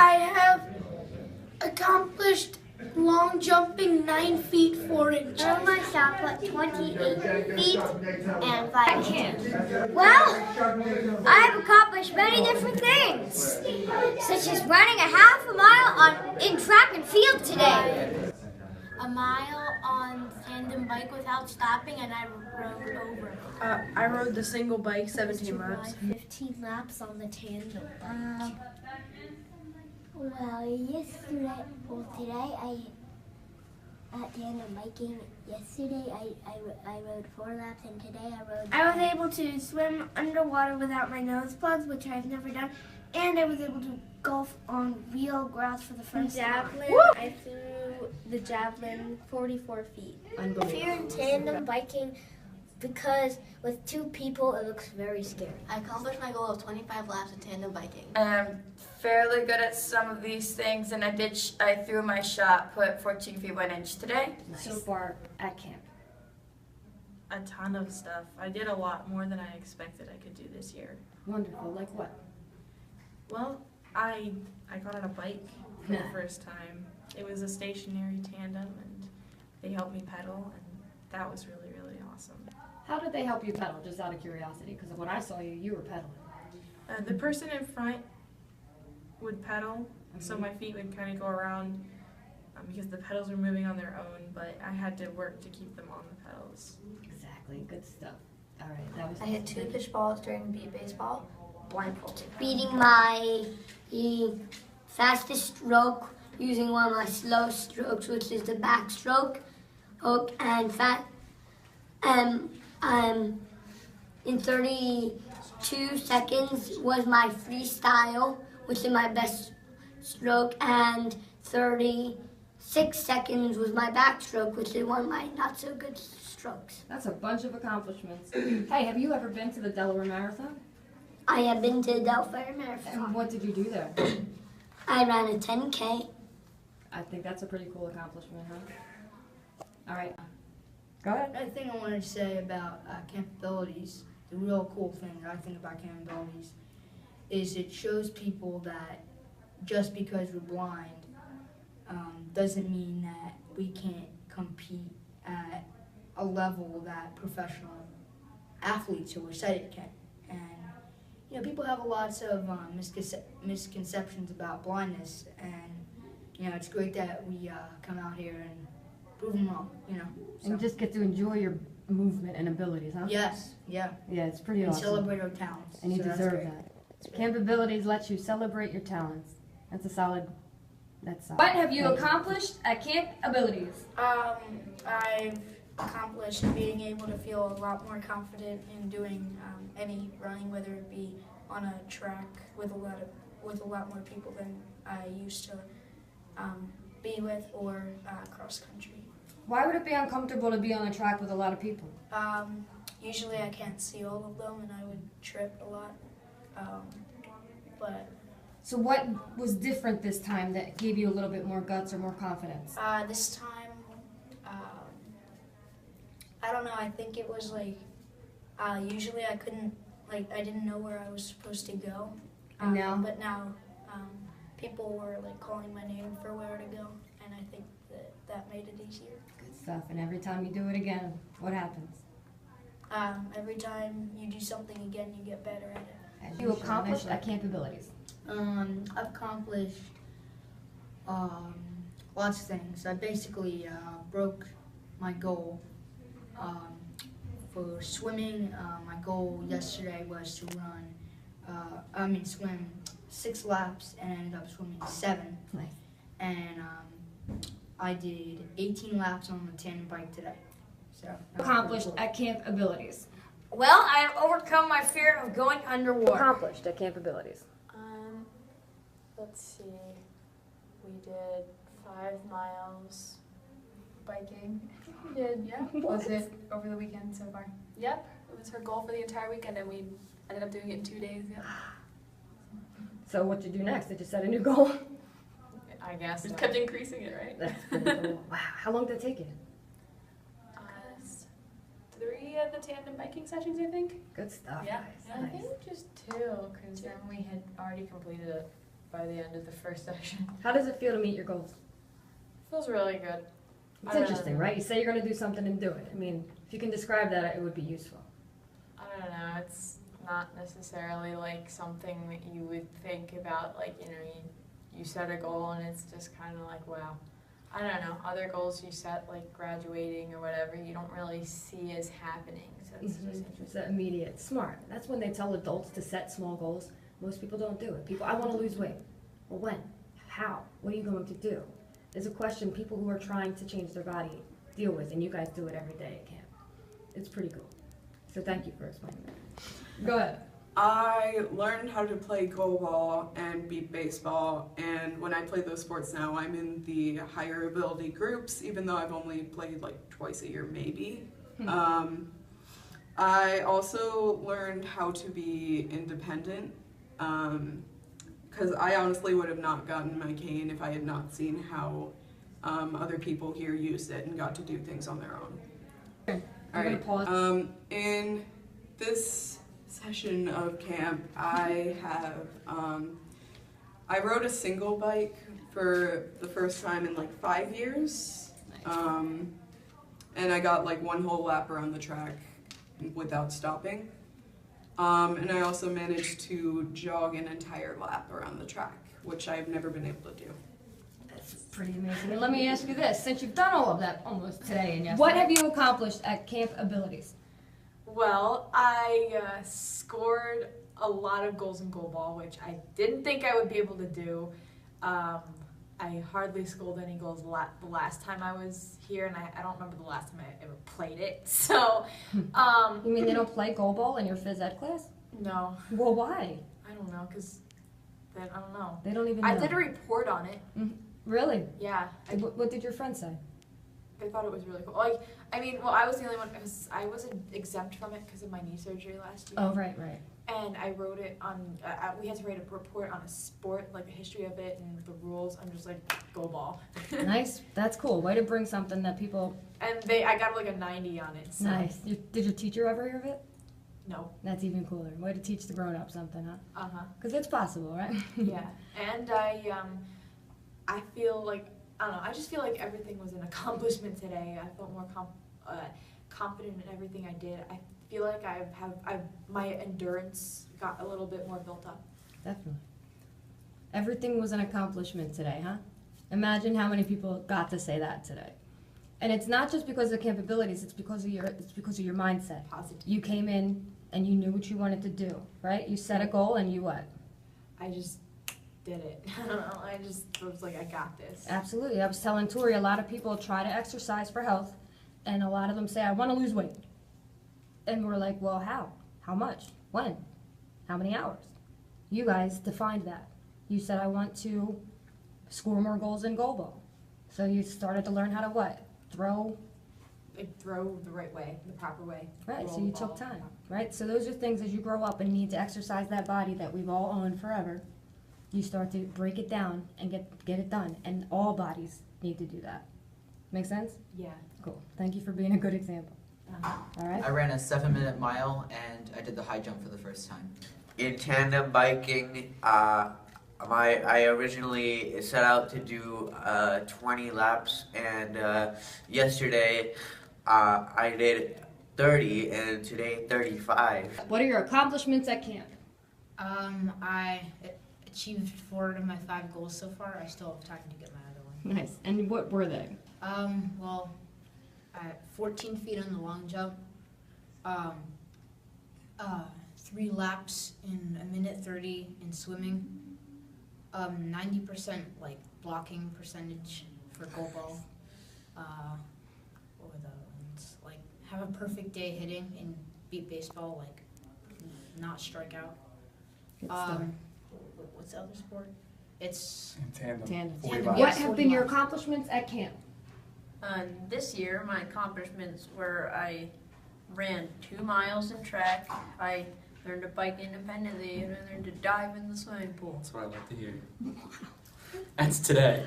I have accomplished long jumping 9 feet 4 inches. I my shot put 28 feet and 5 I can't. Well, I have accomplished many different things, such as running a half a mile in track and field today. A mile on tandem bike without stopping, and I rode over. I rode the single bike 17 laps. 15 laps on the tandem bike. Today at tandem biking, yesterday I rode 4 laps, and today I rode... I was able to swim underwater without my nose plugs, which I've never done, and I was able to golf on real grass for the first time. I threw the javelin 44 feet. If you're in tandem biking, because with 2 people, it looks very scary. I accomplished my goal of 25 laps of tandem biking. I'm fairly good at some of these things, and I threw my shot, put 14 feet 1 inch today. So far at camp. A ton of stuff. I did a lot more than I expected I could do this year. Wonderful. Like what? Well, I got on a bike for the first time. It was a stationary tandem, and they helped me pedal, and that was really, really awesome. How did they help you pedal, just out of curiosity? Because when I saw you, you were pedaling. The person in front would pedal, so my feet would kind of go around because the pedals were moving on their own, but I had to work to keep them on the pedals. Exactly. Good stuff. All right. That was. I hit 2 pitch balls during beat baseball, blindfolded. Beating my fastest stroke using one of my slow strokes, which is the backstroke. In 32 seconds was my freestyle, which is my best stroke, and 36 seconds was my backstroke, which is one of my not so good strokes. That's a bunch of accomplishments. Hey, have you ever been to the Delaware Marathon? I have been to the Delaware Marathon. And what did you do there? I ran a 10K. I think that's a pretty cool accomplishment, huh? All right. Go ahead. I think I wanted to say about capabilities, the real cool thing that I think about capabilities is it shows people that just because we're blind doesn't mean that we can't compete at a level that professional athletes who are sighted can. And people have lots of misconceptions about blindness, and it's great that we come out here and prove them wrong. And just get to enjoy your movement and abilities, huh? Yes, yeah. Yeah, it's pretty And awesome. celebrate our talents. And you So that's deserve great. that. Camp Abilities lets you celebrate your talents. That's a solid. That's solid. What have you accomplished at Camp Abilities? I've accomplished being able to feel a lot more confident in doing any running, whether it be on a track with a lot more people than I used to be with, or cross country. Why would it be uncomfortable to be on a track with a lot of people? Usually I can't see all of them, and I would trip a lot. But So what was different this time that gave you a little bit more guts or more confidence? this time, I don't know. I think it was usually I couldn't, I didn't know where I was supposed to go. And now? But now, people were calling my name for where to go, and I think that made it easier. Good stuff. And every time you do it again, what happens? Every time you do something again, you get better at it. Have you accomplished at Camp Abilities? I've accomplished lots of things. I basically broke my goal. For swimming, my goal yesterday was to swim 6 laps, and I ended up swimming 7. Nice. And I did 18 laps on the tandem bike today. So Accomplished at Camp Abilities. Well, I have overcome my fear of going underwater. Accomplished at Camp Abilities. Let's see. We did 5 miles biking. We did, yeah. Was it over the weekend so far? Yep. It was her goal for the entire weekend, and we ended up doing it in 2 days. Yep. So what did you do next? Did you set a new goal? I guess. Just kept increasing it, right? That's pretty cool. Wow. How long did it take you? 3 of the tandem biking sessions, I think. Good stuff. Yeah. Guys. I Nice. think just 2, because then we had already completed by the end of the first session. How does it feel to meet your goals? Feels really good. It's interesting, right? You say you're going to do something and do it. I mean, if you can describe that, it would be useful. I don't know, it's not necessarily like something that you would think about, like, you know, you set a goal and it's just kind of like, wow. I don't know, other goals you set, like graduating or whatever, you don't really see as happening, so it's just It's interesting. that immediate. Smart. That's when they tell adults to set small goals. Most people don't do it. People, I want to lose weight. Well, when? How? What are you going to do? There's a question people who are trying to change their body deal with, and you guys do it every day at camp. It's pretty cool. So thank you for explaining that. Go ahead. I learned how to play goalball and beat baseball, and when I play those sports now, I'm in the higher ability groups, even though I've only played like twice a year, maybe. I also learned how to be independent, because I honestly would have not gotten my cane if I had not seen how other people here used it and got to do things on their own. Okay. All I'm right. gonna pause. In this session of camp, I have I rode a single bike for the first time in like 5 years, and I got like one whole lap around the track without stopping. And I also managed to jog an entire lap around the track, which I've never been able to do. That's pretty amazing. And let me ask you this: since you've done all of that almost today and yesterday, what have you accomplished at Camp Abilities? Well, I scored a lot of goals in goalball, which I didn't think I would be able to do. I hardly scored any goals the last time I was here, and I don't remember the last time I ever played it. So, You mean they don't play goalball in your phys ed class? no, Well, why? I don't know, because I don't know. They don't even know. I did a report on it. Really? Yeah, What did your friend say? I thought it was really cool. Like, I mean, well, I was the only one, because I wasn't exempt from it because of my knee surgery last year. Oh, right, right. And I wrote it on, we had to write a report on a sport, like a history of it and the rules. I'm just like, go ball. Nice. That's cool. Way to bring something that people. And I got like a 90 on it. So. Nice. Did your teacher ever hear of it? No. That's even cooler. Way to teach the grown-ups something, huh? Uh-huh. Because it's possible, right? Yeah. And I feel like, I don't know, I just feel like everything was an accomplishment today. I felt more confident in everything I did. I feel like my endurance got a little bit more built up. Definitely. Everything was an accomplishment today, huh? Imagine how many people got to say that today. And it's not just because of capabilities, it's because of your mindset. Positive. You came in and you knew what you wanted to do, right? You set a goal and you what? I just did it. I don't know. I just was like, I got this. Absolutely. I was telling Tori, a lot of people try to exercise for health, and a lot of them say, I want to lose weight. And we're like, well, how? How much? When? How many hours? You guys defined that. You said, I want to score more goals in goalball. So you started to learn how to what? Throw. Like, throw the right way, the proper way. Right, so Roll you the took ball. time, right? So those are things as you grow up and need to exercise that body that we've all owned forever. You start to break it down and get it done. And all bodies need to do that. Make sense? Yeah. Cool. Thank you for being a good example. All right? I ran a 7-minute mile and I did the high jump for the first time. In tandem biking, I originally set out to do 20 laps, and yesterday I did 30, and today 35. What are your accomplishments at camp? I achieved 4 of my 5 goals so far. I still have time to get my other one. Nice. And what were they? Well, 14 feet on the long jump, 3 laps in 1:30 in swimming, 90% like blocking percentage for goalball. What were the other ones? Like have a perfect day hitting and beat baseball, like not strike out. Good stuff. What's the other sport? It's Tandem. 45. What have been your accomplishments at camp? This year, my accomplishments were I ran 2 miles in track, I learned to bike independently, and I learned to dive in the swimming pool. That's what I like to hear. That's today.